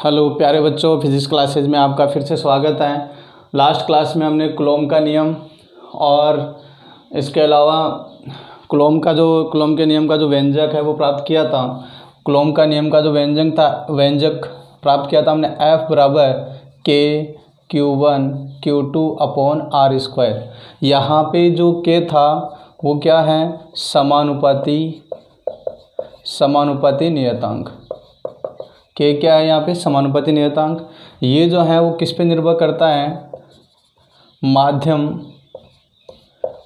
Hello प्यारे बच्चों, physics classes में आपका फिर से स्वागत है। लास्ट क्लास में हमने कूलॉम का नियम और इसके अलावा कूलॉम के नियम का जो व्यंजक है वो प्राप्त किया था। कूलॉम का नियम का जो व्यंजक प्राप्त किया था हमने F बराबर K Q1 Q2 upon R square. यहाँ पे जो K था वो क्या है, समानुपाती नियतांक। K क्या है यहाँ पे, समानुपाती नियतांक। ये जो है वो किस पे निर्भर करता है,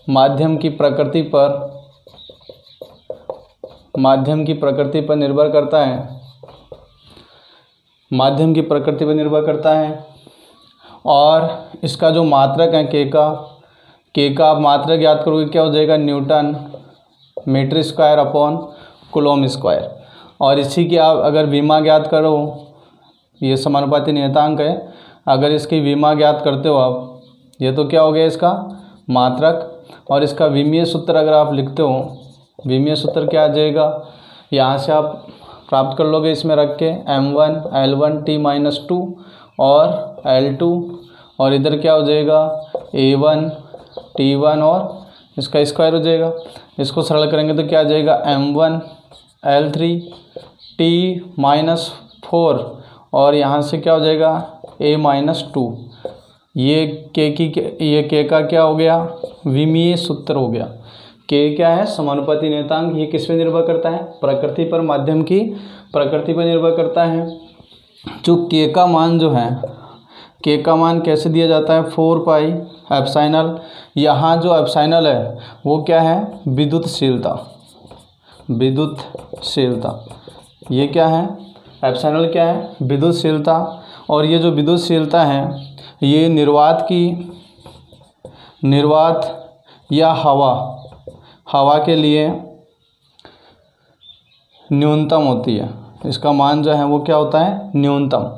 माध्यम की प्रकृति पर निर्भर करता है। और इसका जो मात्रक है K का आप मात्रक याद करोगे क्या हो जाएगा, newton metre square upon coulomb square. और इसी की आप अगर विमा ज्ञात करो, ये समानुपाती नियतांक है, अगर इसकी विमा ज्ञात करते हो आप, ये तो क्या हो गया इसका मात्रक। और इसका विमीय सूत्र अगर आप लिखते हो, विमीय सूत्र क्या आ जाएगा, यहाँ से आप प्राप्त कर लोगे इसमें रख के m1 L1 T-2 और L2, और इधर क्या हो जाएगा A1 T1 और इसका स्क्वायर हो जाएगा। इसको सरल करेंगे तो क्या आ जाएगा m1 L3 T-4 और यहाँ से क्या हो जाएगा A-2। ये K का क्या हो गया, विमीय सूत्र हो गया। K क्या है, समानुपाती नियतांक। ये किस पे निर्भर करता है, प्रकृति पर, माध्यम की प्रकृति पर निर्भर करता है। जो K का मान जो है, K का मान कैसे दिया जाता है, 4 पाई एप्सिलॉन। यहाँ जो एप्सिलॉन है वो क्या है, विद्युतशीलता। ये क्या है, एप्सिलॉन क्या है, विद्युतशीलता। और ये जो विद्युतशीलता है ये निर्वात या हवा के लिए न्यूनतम होती है। इसका मान जो है वो क्या होता है, न्यूनतम।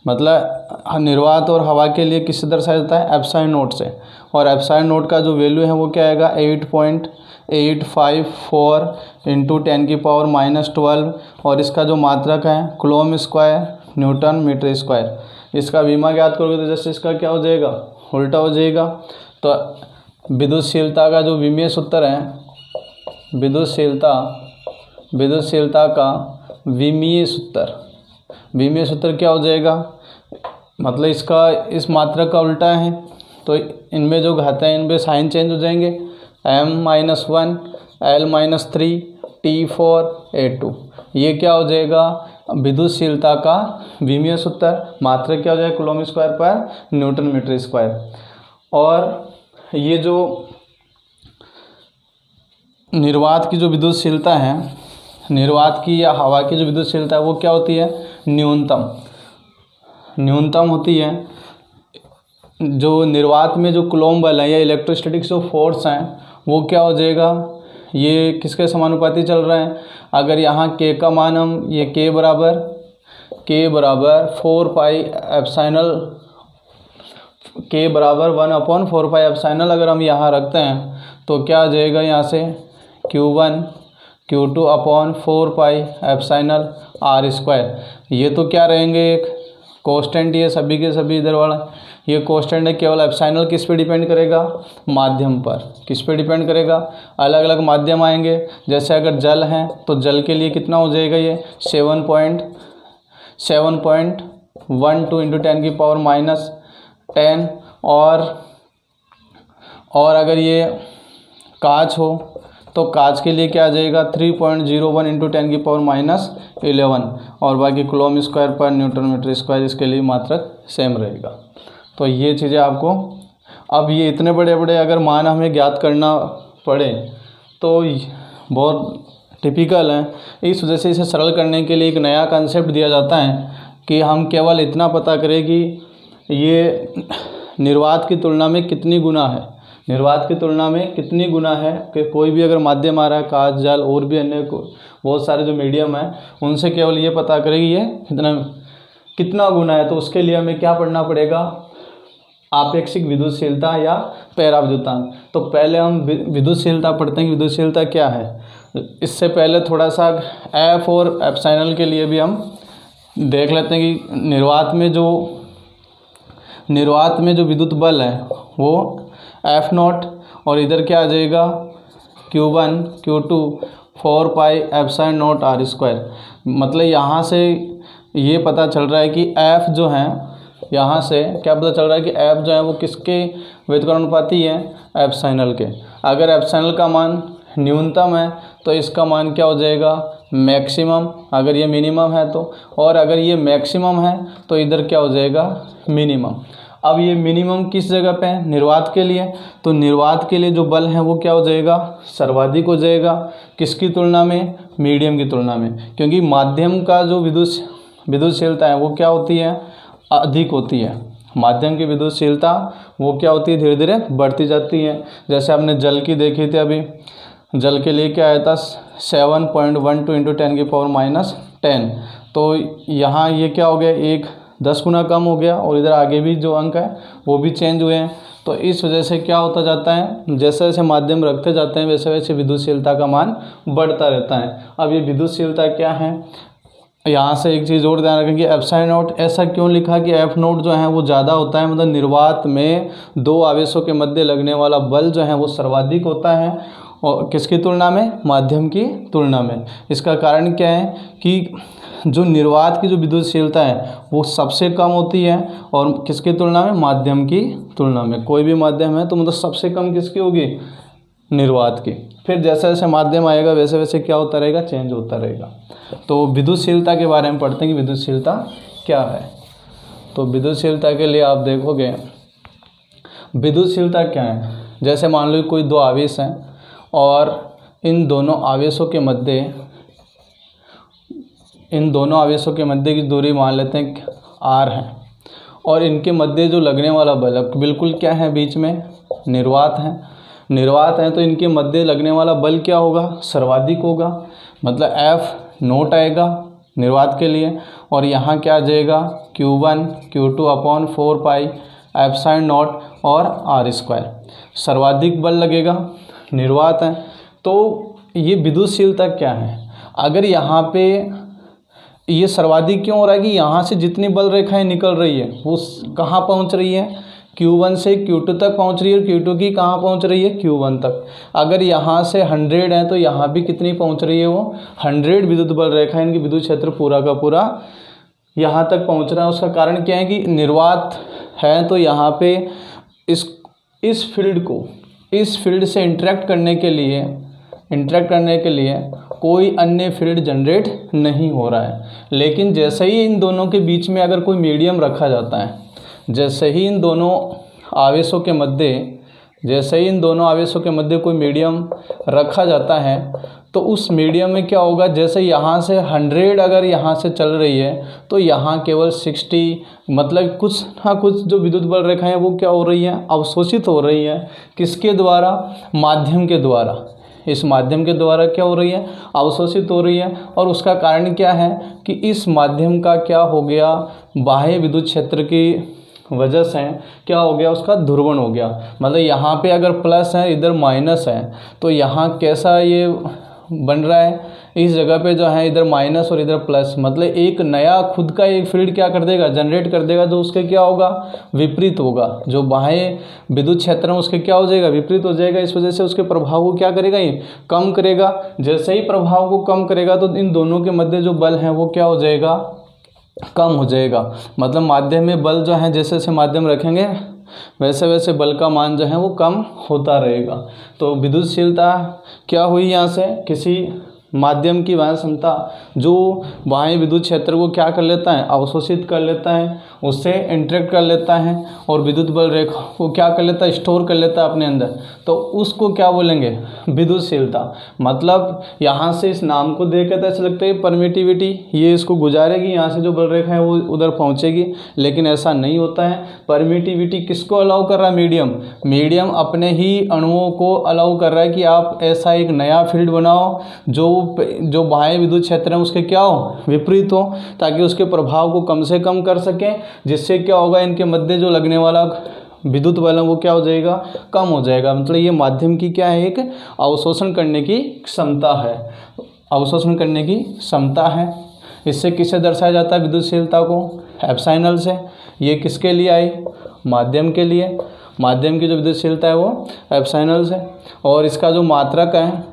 मतलब निर्वात और हवा के लिए किससे दर्शाया जाता है, एप्सिलॉन नोट से। और एप्सिलॉन नोट का जो वैल्यू है वो क्या आएगा, 8.854 इंटू 10⁻⁻12। और इसका जो मात्रक है coulomb square newton metre square. इसका विमा ज्ञात करोगे तो जैसे इसका क्या हो जाएगा, उल्टा हो जाएगा। तो विद्युतशीलता का जो विमीय सूत्र है, विद्युतशीलता का विमीय सूत्र क्या हो जाएगा, मतलब इसका इस मात्रक का उल्टा है। तो इनमें जो घाते हैं इनमें साइन चेंज हो जाएंगे, m-1 L-3 T4 A2। ये क्या हो जाएगा, विद्युतशीलता का विमीय सूत्र। मात्रक क्या हो जाएगा, कूलॉम स्क्वायर पर न्यूटन मीटर स्क्वायर। और ये जो निर्वात की जो विद्युतशीलता है, निर्वात की या हवा की जो विद्युतशीलता है वो क्या होती है, न्यूनतम होती है। जो निर्वात में जो कूलॉम बल है या इलेक्ट्रोस्टैटिक जो फोर्स हैं वो क्या हो जाएगा, ये किसके समानुपाती चल रहे हैं। अगर यहाँ K का मान हम ये K बराबर 4 पाई एप्सिलॉन, K बराबर 1/4 पाई एप्सिलॉन अगर हम यहाँ रखते हैं तो क्या आ जाएगा, यहाँ से Q1 Q2 upon 4 pi epsilon R square. ये तो क्या रहेंगे, एक कांस्टेंट, ये सभी के सभी इधर वाला ये कांस्टेंट है। केवल एप्सिलॉन किस पे डिपेंड करेगा, माध्यम पर। किस पे डिपेंड करेगा, अलग अलग माध्यम आएंगे। जैसे अगर जल है तो जल के लिए कितना हो जाएगा, ये 7.12 इंटू 10⁻⁻10। और अगर ये कांच हो तो कांच के लिए क्या आ जाएगा, 3.01 इंटू 10⁻11। और बाकी कूलॉम स्क्वायर पर न्यूटन मीटर स्क्वायर, इसके लिए मात्रक सेम रहेगा। तो ये चीज़ें आपको, अब ये इतने बड़े बड़े अगर मान हमें ज्ञात करना पड़े तो बहुत टिपिकल है। इस वजह से इसे सरल करने के लिए एक नया कंसेप्ट दिया जाता है कि हम केवल इतना पता करें कि ये निर्वात की तुलना में कितनी गुना है, कि कोई भी अगर माध्यम आ रहा है, कांच, जल और भी अन्य बहुत सारे जो मीडियम है, उनसे केवल ये पता करें कि ये कितना गुना है। तो उसके लिए हमें क्या पढ़ना पड़ेगा, आपेक्षिक विद्युतशीलता या पराविद्युतांक। तो पहले हम विद्युतशीलता पढ़ते हैं कि विद्युतशीलता क्या है। इससे पहले थोड़ा सा F और एप्सिलॉन के लिए भी हम देख लेते हैं कि निर्वात में जो विद्युत बल है वो F0 और इधर क्या आ जाएगा Q1 Q2 4 pi epsilon not R square. मतलब यहाँ से ये पता चल रहा है कि F जो है, यहाँ से क्या पता चल रहा है कि F जो है वो किसके व्युत्क्रमानुपाती है, एप्सिलॉन के। अगर एप्सिलॉन का मान न्यूनतम है तो इसका मान क्या हो जाएगा, मैक्सिमम, अगर ये मिनिमम है तो, और अगर ये मैक्सिमम है तो इधर क्या हो जाएगा, मिनिमम। अब ये मिनिमम किस जगह पे है, निर्वात के लिए, तो निर्वात के लिए जो बल है वो क्या हो जाएगा, सर्वाधिक हो जाएगा। किसकी तुलना में, मीडियम की तुलना में, क्योंकि माध्यम का जो विद्युतशीलता है वो क्या होती है, अधिक होती है। माध्यम की विद्युतशीलता वो क्या होती है, धीरे धीरे बढ़ती जाती है। जैसे आपने जल की देखी थी अभी, जल के लिए क्या आया था 7.12 × 10⁻⁻10। तो यहाँ ये क्या हो गया, एक 10 गुना कम हो गया, और इधर आगे भी जो अंक है वो भी चेंज हुए हैं। तो इस वजह से क्या होता जाता है, जैसे जैसे माध्यम रखते जाते हैं वैसे वैसे विद्युतशीलता का मान बढ़ता रहता है। अब ये विद्युतशीलता क्या है, यहाँ से एक चीज़ और ध्यान रखें कि एप्सिलॉन नॉट ऐसा क्यों लिखा कि F0 जो है वो ज़्यादा होता है, मतलब निर्वात में दो आवेशों के मध्य लगने वाला बल जो है वो सर्वाधिक होता है, और किसकी तुलना में, माध्यम की तुलना में। इसका कारण क्या है कि जो निर्वात की जो विद्युतशीलता है वो सबसे कम होती है, और किसकी तुलना में, माध्यम की तुलना में। कोई भी माध्यम है तो मतलब सबसे कम किसकी होगी, निर्वात की। फिर जैसे जैसे माध्यम आएगा वैसे वैसे क्या होता रहेगा, चेंज होता रहेगा। तो विद्युतशीलता के बारे में पढ़ते हैं कि विद्युतशीलता क्या है। तो विद्युतशीलता के लिए आप देखोगे विद्युतशीलता क्या है, जैसे मान लो कोई दो आवेश हैं और इन दोनों आवेशों के मध्य की दूरी मान लेते हैं r है, और इनके मध्य जो लगने वाला बल बिल्कुल क्या है, बीच में निर्वात है तो इनके मध्य लगने वाला बल क्या होगा, सर्वाधिक होगा। मतलब F0 आएगा निर्वात के लिए, और यहाँ क्या आ जाएगा Q1 Q2 4 pi epsilon not और R स्क्वायर, सर्वाधिक बल लगेगा, निर्वात है। तो ये विद्युतशीलता क्या है, अगर यहाँ पे ये सर्वाधिक क्यों हो रहा है कि यहाँ से जितनी बल रेखाएं निकल रही है वो कहाँ पहुँच रही है, Q1 से Q2 तक पहुँच रही है, और Q2 की कहाँ पहुँच रही है, Q1 तक। अगर यहाँ से 100 है तो यहाँ भी कितनी पहुँच रही है, वो 100 विद्युत बल रेखा, इनकी विद्युत क्षेत्र पूरा का पूरा यहाँ तक पहुँच रहा है। उसका कारण क्या है कि निर्वात है तो यहाँ पे इस फील्ड से इंटरेक्ट करने के लिए कोई अन्य फील्ड जनरेट नहीं हो रहा है। लेकिन जैसे ही इन दोनों के बीच में अगर कोई मीडियम रखा जाता है, जैसे ही इन दोनों आवेशों के मध्य कोई मीडियम रखा जाता है, तो उस मीडियम में क्या होगा, जैसे यहाँ से 100 अगर यहाँ से चल रही है तो यहाँ केवल 60, मतलब कुछ ना कुछ जो विद्युत बल रेखाएं वो क्या हो रही हैं, अवशोषित हो रही हैं। किसके द्वारा, माध्यम के द्वारा। इस माध्यम के द्वारा क्या हो रही है, अवशोषित हो रही है। और उसका कारण क्या है कि इस माध्यम का क्या हो गया, बाह्य विद्युत क्षेत्र की वजह से क्या हो गया, उसका ध्रुवण हो गया। मतलब यहाँ पे अगर प्लस है, इधर माइनस है, तो यहाँ कैसा ये बन रहा है, इस जगह पे जो है इधर माइनस और इधर प्लस, मतलब एक नया खुद का एक फील्ड क्या कर देगा, जनरेट कर देगा, जो उसके क्या होगा, विपरीत होगा। जो बाह्य विद्युत क्षेत्र है उसके क्या हो जाएगा, विपरीत हो जाएगा। इस वजह से उसके प्रभाव को क्या करेगा, ये कम करेगा। जैसे ही प्रभाव को कम करेगा तो इन दोनों के मध्य जो बल है वो क्या हो जाएगा, कम हो जाएगा। मतलब माध्यम में बल जो है, जैसे जैसे माध्यम रखेंगे वैसे वैसे बल का मान जो है वो कम होता रहेगा। तो विद्युतशीलता क्या हुई, यहाँ से किसी माध्यम की वहन क्षमता जो बाह्य विद्युत क्षेत्र को क्या कर लेता है, अवशोषित कर लेता है, उससे इंटरेक्ट कर लेता है, और विद्युत बल रेखा को क्या कर लेता है, स्टोर कर लेता है अपने अंदर। तो उसको क्या बोलेंगे, विद्युतशीलता। मतलब यहाँ से इस नाम को देख कर तो ऐसा लगता है परमिटिविटी, ये इसको गुजारेगी, यहाँ से जो बल रेखा है वो उधर पहुँचेगी, लेकिन ऐसा नहीं होता है। परमिटिविटी किसको अलाउ कर रहा है, मीडियम अपने ही अणुओं को अलाउ कर रहा है कि आप ऐसा एक नया फील्ड बनाओ जो बाह्य विद्युत क्षेत्र है उसके क्या हो, विपरीत हो, ताकि उसके प्रभाव को कम से कम कर सकें। जिससे क्या होगा, इनके मध्य जो लगने वाला विद्युत बल है वो क्या हो जाएगा, कम हो जाएगा। मतलब ये माध्यम की क्या है, एक अवशोषण करने की क्षमता है, इससे किससे दर्शाया जाता है विद्युतशीलता को? एप्सिलॉन से। ये किसके लिए आई? माध्यम के लिए। माध्यम की जो विद्युतशीलता है वो एप्सिलॉन से। और इसका जो मात्रक है,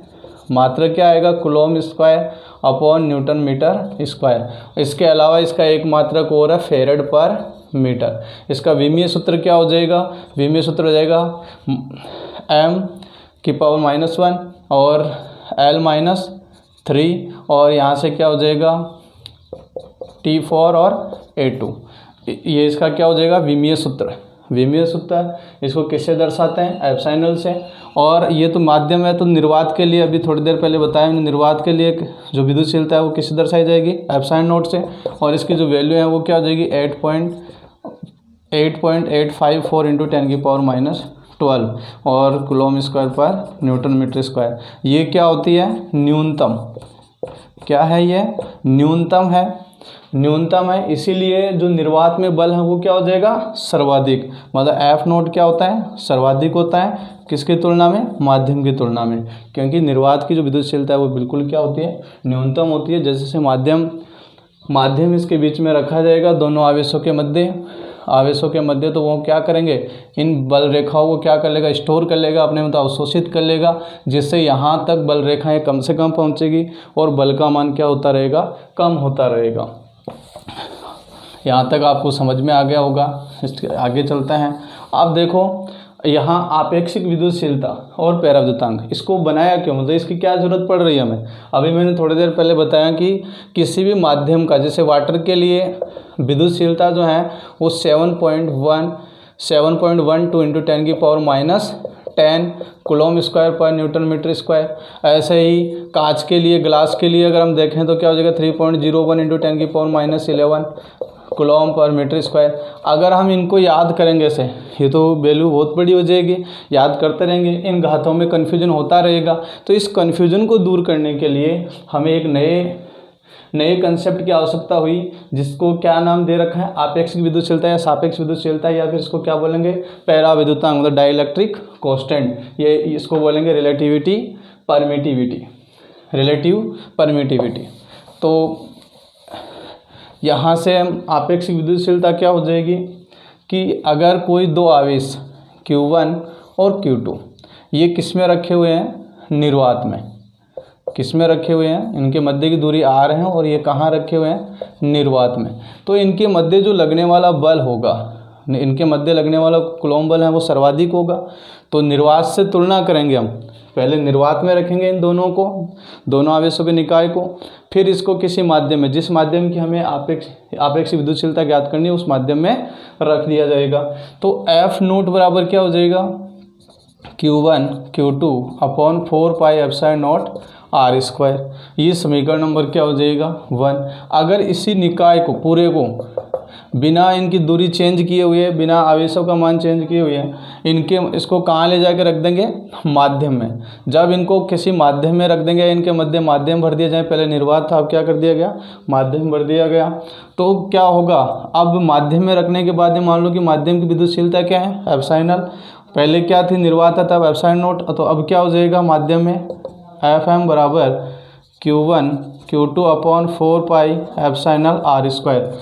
मात्रक क्या आएगा? Coulomb square upon newton metre square. इसके अलावा इसका एक मात्रक और है फेरेड पर मीटर। इसका विमीय सूत्र क्या हो जाएगा? विमीय सूत्र हो जाएगा m⁻⁻1 और L-3 और यहाँ से क्या हो जाएगा T4 और A2। ये इसका क्या हो जाएगा? विमीय सूत्र। विमीय सूत्र इसको किससे दर्शाते हैं? एप्सिलॉन से। और ये तो माध्यम है, तो निर्वात के लिए अभी थोड़ी देर पहले बताया मैंने, निर्वात के लिए जो विद्युतशीलता है वो किससे दर्शाई जाएगी? एप्सिलॉन नॉट से। और इसकी जो वैल्यू है वो क्या हो जाएगी? 8.854 इंटू 10⁻⁻12 और कूलम्ब स्क्वायर पर न्यूटन मीटर स्क्वायर। ये क्या होती है? न्यूनतम। क्या है ये? न्यूनतम है। न्यूनतम है, इसीलिए जो निर्वात में बल है वो क्या हो जाएगा? सर्वाधिक। मतलब एफ नोट क्या होता है? सर्वाधिक होता है। किसकी तुलना में? माध्यम की तुलना में। क्योंकि निर्वात की जो विद्युतशीलता है वो बिल्कुल क्या होती है? न्यूनतम होती है। जैसे से माध्यम इसके बीच में रखा जाएगा दोनों आवेशों के मध्य, तो वो क्या करेंगे? इन बल रेखाओं को क्या कर लेगा? स्टोर कर लेगा अपने में, तो अवशोषित कर लेगा, जिससे यहाँ तक बल रेखाएं कम से कम पहुँचेगी और बल का मान क्या होता रहेगा? कम होता रहेगा। यहाँ तक आपको समझ में आ गया होगा। इसके आगे चलते हैं। आप देखो यहाँ आपेक्षिक विद्युतशीलता और पराविद्युतांक, इसको बनाया क्यों? मतलब इसकी क्या ज़रूरत पड़ रही है हमें? अभी मैंने थोड़ी देर पहले बताया कि किसी भी माध्यम का, जैसे वाटर के लिए विद्युतशीलता जो है वो 7.12 इंटू 10⁻⁻10 कूलम्ब स्क्वायर पर न्यूटन मीटर स्क्वायर। ऐसे ही कांच के लिए, ग्लास के लिए अगर हम देखें तो क्या हो जाएगा? 3.01 इंटू 10⁻11 कूलम्ब पर मीटर स्क्वायर। अगर हम इनको याद करेंगे ऐसे, ये तो वैल्यू बहुत बड़ी हो जाएगी, याद करते रहेंगे, इन घातों में कन्फ्यूजन होता रहेगा। तो इस कन्फ्यूजन को दूर करने के लिए हमें एक नए कंसेप्ट की आवश्यकता हुई, जिसको क्या नाम दे रखा है? आपेक्षिक विद्युतशीलता या सापेक्ष विद्युतशीलता, या फिर इसको क्या बोलेंगे? पराविद्युतांक, मतलब डाइलेक्ट्रिक कांस्टेंट। ये इसको बोलेंगे रिलेटिव परमिटिविटी। तो यहाँ से हम आपेक्षिक विद्युतशीलता क्या हो जाएगी कि अगर कोई दो आवेश Q1 और Q2 ये किस में रखे हुए हैं? निर्वात में। किस में रखे हुए हैं? इनके मध्य की दूरी R है और ये कहाँ रखे हुए हैं? निर्वात में। तो इनके मध्य जो लगने वाला बल होगा, इनके मध्य लगने वाला कूलम्ब बल है वो सर्वाधिक होगा। तो निर्वात से तुलना करेंगे हम, पहले निर्वात में रखेंगे इन दोनों को, दोनों आवेशों के निकाय को, फिर इसको किसी माध्यम में, जिस माध्यम की हमें आपेक्षिक विद्युतशीलता ज्ञात करनी है उस माध्यम में रख दिया जाएगा। तो एफ नोट बराबर क्या हो जाएगा? Q1 Q2 upon 4πε0 R square. ये समीकरण नंबर क्या हो जाएगा? 1। अगर इसी निकाय को पूरे को बिना इनकी दूरी चेंज किए हुए, बिना आवेशों का मान चेंज किए हुए इसको कहाँ ले जाकर रख देंगे? माध्यम में। जब इनको किसी माध्यम में रख देंगे, इनके मध्य माध्यम भर दिया जाए, पहले निर्वात था, अब क्या कर दिया गया? माध्यम भर दिया गया। तो क्या होगा? अब माध्यम में रखने के बाद मान लो कि माध्यम की विद्युतशीलता क्या है? एप्सिलॉन। पहले क्या थी? निर्वात था, तब एप्सिलॉन नॉट। तो अब क्या हो जाएगा माध्यम में? FM बराबर Q1 Q2 upon 4πε0 R square.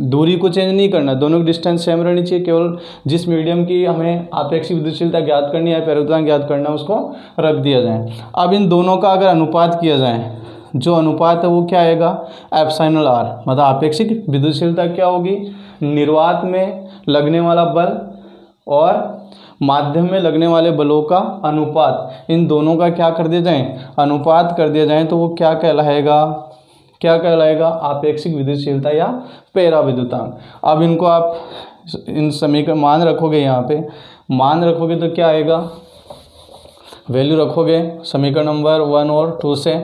दूरी को चेंज नहीं करना, दोनों की डिस्टेंस सेम रहनी चाहिए। केवल जिस मीडियम की हमें आपेक्षिक विद्युतशीलता ज्ञात करनी है, पराविद्युतांक ज्ञात करना है, उसको रख दिया जाए। अब इन दोनों का अगर अनुपात किया जाए, जो अनुपात है वो क्या आएगा? Epsilon R। मतलब आपेक्षिक विद्युतशीलता क्या होगी? निर्वात में लगने वाला बल और माध्यम में लगने वाले बलों का अनुपात, इन दोनों का क्या कर दिया जाए? अनुपात कर दिया जाए, तो वो क्या कहलाएगा? आपेक्षिक विद्युतशीलता या पराविद्युतांक। अब इनको आप इन समीकरण मान रखोगे, यहाँ पे मान रखोगे तो क्या आएगा? वैल्यू रखोगे समीकरण नंबर 1 और 2 से,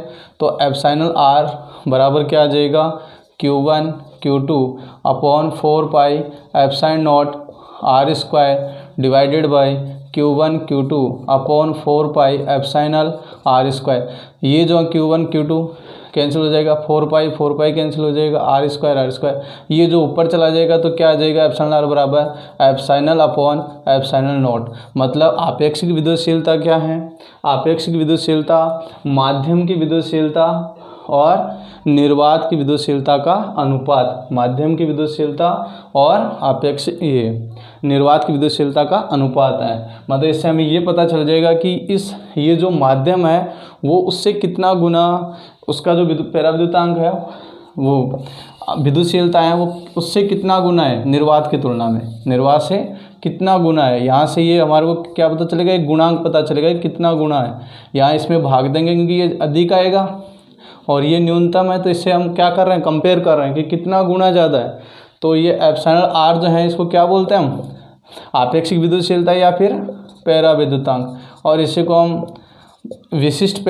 तो एप्सिलॉन R बराबर क्या आ जाएगा? Q1 Q2 upon 4πε0 R square divided by Q1 Q2 upon 4πε0 R square. ये जो Q1 Q2 कैंसिल हो जाएगा, 4π कैंसिल हो जाएगा, R स्क्वायर। ये जो ऊपर चला जाएगा तो क्या आ जाएगा? एप्सिलॉन R बराबर एप्सिलॉन अपॉन एप्सिलॉन नॉट। मतलब आपेक्षिक विद्युतशीलता क्या है? आपेक्षिक विद्युतशीलता माध्यम की विद्युतशीलता और निर्वात की विद्युतशीलता का अनुपात, माध्यम की विद्युतशीलता और आपेक्ष ये निर्वात की विद्युतशीलता का अनुपात है। मतलब इससे हमें ये पता चल जाएगा कि ये जो माध्यम है वो उससे कितना गुना, उसका जो पराविद्युतांक है वो विद्युतशीलता है वो उससे कितना गुना है निर्वात की तुलना में, निर्वात से कितना गुना है। यहाँ से ये हमारे को क्या पता चलेगा, एक गुणांक पता चलेगा कितना गुना है। यहाँ इसमें भाग देंगे क्योंकि ये अधिक आएगा और ये न्यूनतम है, तो इससे हम क्या कर रहे हैं, कंपेयर कर रहे हैं कि कितना गुना ज़्यादा है। तो ये एप्सिलॉन आर जो है इसको क्या बोलते हैं हम, आपेक्षिक विद्युतशीलता या फिर पराविद्युतांक, और इसी को हम विशिष्ट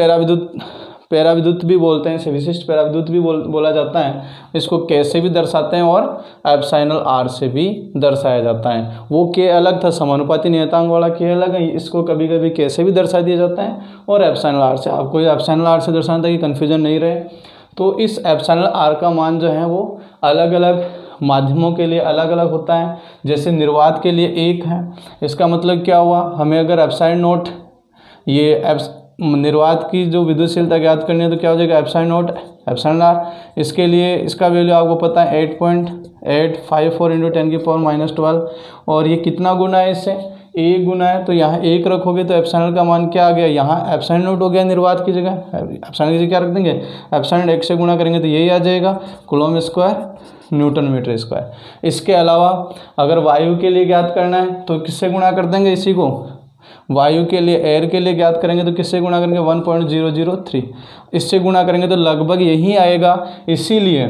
पराविद्युत भी बोलते हैं, इसे विशिष्ट पराविद्युत भी बोला जाता है। इसको कैसे भी दर्शाते हैं और एप्सिलॉन आर से भी दर्शाया जाता है। वो के अलग था, समानुपाती नियतांक वाला के अलग है, इसको कभी कभी कैसे भी दर्शा दिया जाता है और एप्सिलॉन आर से। आपको एप्सिलॉन आर से दर्शाना था कि कन्फ्यूजन नहीं रहे। तो इस एप्सिलॉन आर का मान जो है वो अलग अलग माध्यमों के लिए अलग अलग होता है। जैसे निर्वात के लिए 1 है, इसका मतलब क्या हुआ, हमें अगर एप्सिलॉन नोट ये निर्वात की जो विद्युतशीलता ज्ञात करनी है तो क्या हो जाएगा, एप्सिलॉन नोट एप्सिलॉन आर। इसके लिए इसका वैल्यू आपको पता है 8.854 × 10⁻12, और ये कितना गुना है, इससे 1 गुना है। तो यहाँ 1 रखोगे तो एप्सिलॉन का मान क्या आ गया, यहाँ एप्सिलॉन नोट हो गया निर्वात की जगह। एप्सिलॉन की जगह क्या रख देंगे, एप्सिलॉन 1 से गुणा करेंगे तो यही आ जाएगा coulomb square newton metre square. इसके अलावा अगर वायु के लिए ज्ञात करना है तो किससे गुणा कर देंगे, इसी को वायु के लिए, एयर के लिए ज्ञात करेंगे तो किससे गुणा करेंगे, 1.003। इससे गुणा करेंगे तो लगभग यही आएगा। इसीलिए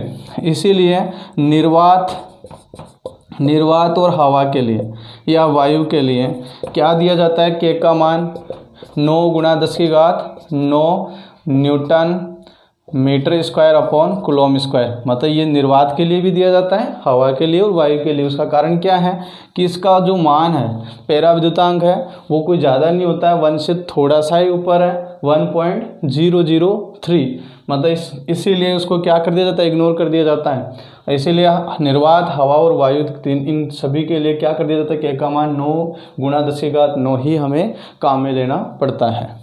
निर्वात और हवा के लिए या वायु के लिए क्या दिया जाता है, के का मान 9 × 10⁹ newton metre square upon coulomb square. मतलब ये निर्वात के लिए भी दिया जाता है, हवा के लिए और वायु के लिए। उसका कारण क्या है कि इसका जो मान है, पराविद्युतांक है, वो कोई ज़्यादा नहीं होता है, 1 से थोड़ा सा ही ऊपर है, 1.003। मतलब इसीलिए उसको क्या कर दिया जाता है, इग्नोर कर दिया जाता है। इसीलिए निर्वात, हवा और वायु इन सभी के लिए क्या कर दिया जाता है, के का मान 9 × 10⁹ ही हमें काम में लेना पड़ता है।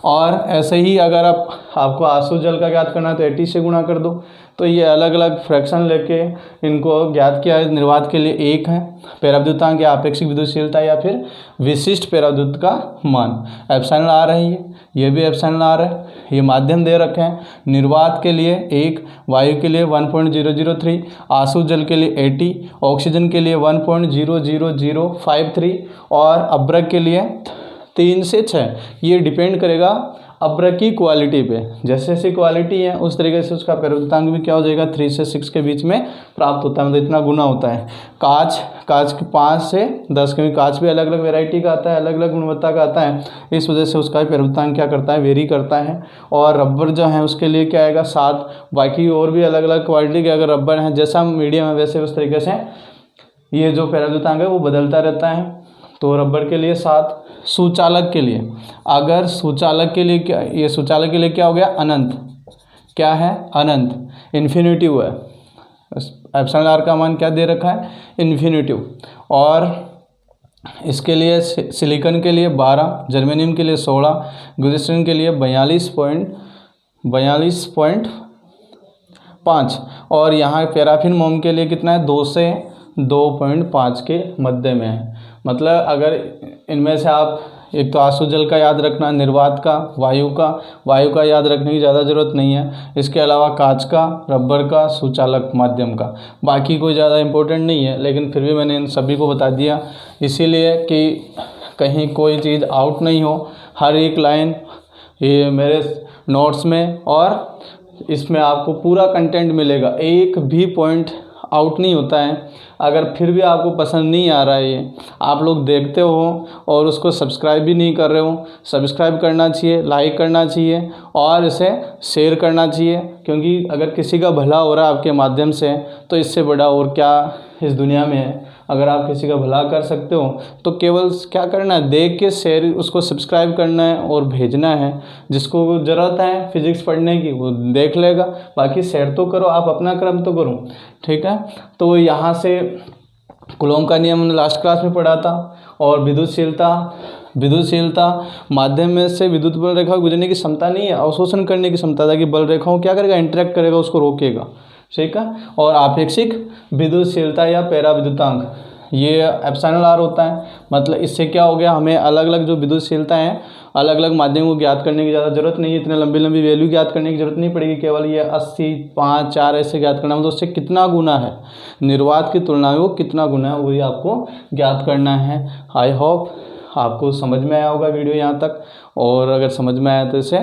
और ऐसे ही अगर आपको आंसू जल का ज्ञात करना है तो 80 से गुणा कर दो। तो ये अलग अलग फ्रैक्शन लेके इनको ज्ञात किया है। निर्वात के लिए 1 है, पराविद्युतांक या आपेक्षिक विद्युतशीलता या फिर विशिष्ट पराविद्युत का मान एप्सिलॉन आर है। ये भी एप्सिलॉन आर है। ये माध्यम दे रखे हैं। निर्वात के लिए 1, वायु के लिए 1.003, आंसू जल के लिए 80, ऑक्सीजन के लिए 1.00053 और अभ्रक के लिए 3 से 6। ये डिपेंड करेगा अभ्रक की क्वालिटी पे। जैसे जैसी क्वालिटी है उस तरीके से उसका पराविद्युतांक भी क्या हो जाएगा, 3 से 6 के बीच में प्राप्त होता है। मतलब इतना गुना होता है। कांच के 5 से 10, क्योंकि कांच भी अलग अलग वैरायटी का आता है, अलग अलग गुणवत्ता का आता है, इस वजह से उसका पराविद्युतांक क्या करता है, वेरी करता है। और रबर जो है उसके लिए क्या आएगा, 7। बाकी और भी अलग अलग क्वालिटी के अगर रबर है, जैसा मीडियम है वैसे उस तरीके से ये जो पराविद्युतांक है वो बदलता रहता है। तो रबर के लिए 7। सुचालक के लिए, अगर सुचालक के लिए क्या, ये सुचालक के लिए क्या हो गया, अनंत। क्या है, अनंत, इन्फिनिटिव है। एप्सिलॉन आर का मान क्या दे रखा है, इन्फिनिटिव। और इसके लिए सिलिकॉन के लिए 12, जर्मेनियम के लिए 16, ग्लिसरीन के लिए 42.5 और यहाँ पैराफिन मोम के लिए कितना है, 2 से 2.5 के मध्य में है। मतलब अगर इनमें से आप एक तो आंसू जल का याद रखना, निर्वात का, वायु का याद रखने की ज़्यादा ज़रूरत नहीं है। इसके अलावा कांच का, रबर का, सुचालक, माध्यम का, बाकी कोई ज़्यादा इम्पोर्टेंट नहीं है, लेकिन फिर भी मैंने इन सभी को बता दिया इसीलिए कि कहीं कोई चीज़ आउट नहीं हो। हर एक लाइन ये मेरे नोट्स में और इसमें आपको पूरा कंटेंट मिलेगा, एक भी पॉइंट आउट नहीं होता है। अगर फिर भी आपको पसंद नहीं आ रहा है, ये आप लोग देखते हो और उसको सब्सक्राइब भी नहीं कर रहे हो, सब्सक्राइब करना चाहिए, लाइक करना चाहिए और इसे शेयर करना चाहिए। क्योंकि अगर किसी का भला हो रहा है आपके माध्यम से तो इससे बड़ा और क्या इस दुनिया में है। अगर आप किसी का भला कर सकते हो तो केवल क्या करना है, देख के शेयर, उसको सब्सक्राइब करना है और भेजना है। जिसको ज़रूरत है फिजिक्स पढ़ने की वो देख लेगा, बाकी शेयर तो करो, आप अपना क्रम तो करो, ठीक है। तो यहाँ से कूलॉम का नियम हमने लास्ट क्लास में पढ़ा था और विद्युतशीलता विद्युतशीलता माध्यम में से विद्युत बल रेखा गुजरने की क्षमता नहीं है, अवशोषण करने की क्षमता था कि बल रेखाओं क्या करेगा, इंटरेक्ट करेगा, उसको रोकेगा, ठीक है। और आपेक्षिक विद्युतशीलता या पैरा विद्युतांक ये एप्सिलॉन आर होता है। मतलब इससे क्या हो गया, हमें अलग अलग जो विद्युतशीलता है अलग अलग माध्यमों को ज्ञात करने की ज़्यादा जरूरत नहीं है, इतने लंबी लंबी वैल्यू ज्ञात करने की जरूरत नहीं पड़ेगी, केवल ये 80, 5, 4 ऐसे ज्ञात करना, मतलब उससे कितना गुना है निर्वात की तुलना में वो कितना गुना है वही आपको ज्ञात करना है। आई होप आपको समझ में आया होगा वीडियो यहाँ तक, और अगर समझ में आया तो इसे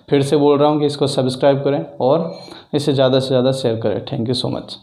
फिर से बोल रहा हूँ कि इसको सब्सक्राइब करें और इसे ज़्यादा से ज़्यादा शेयर करें। Thank you so much.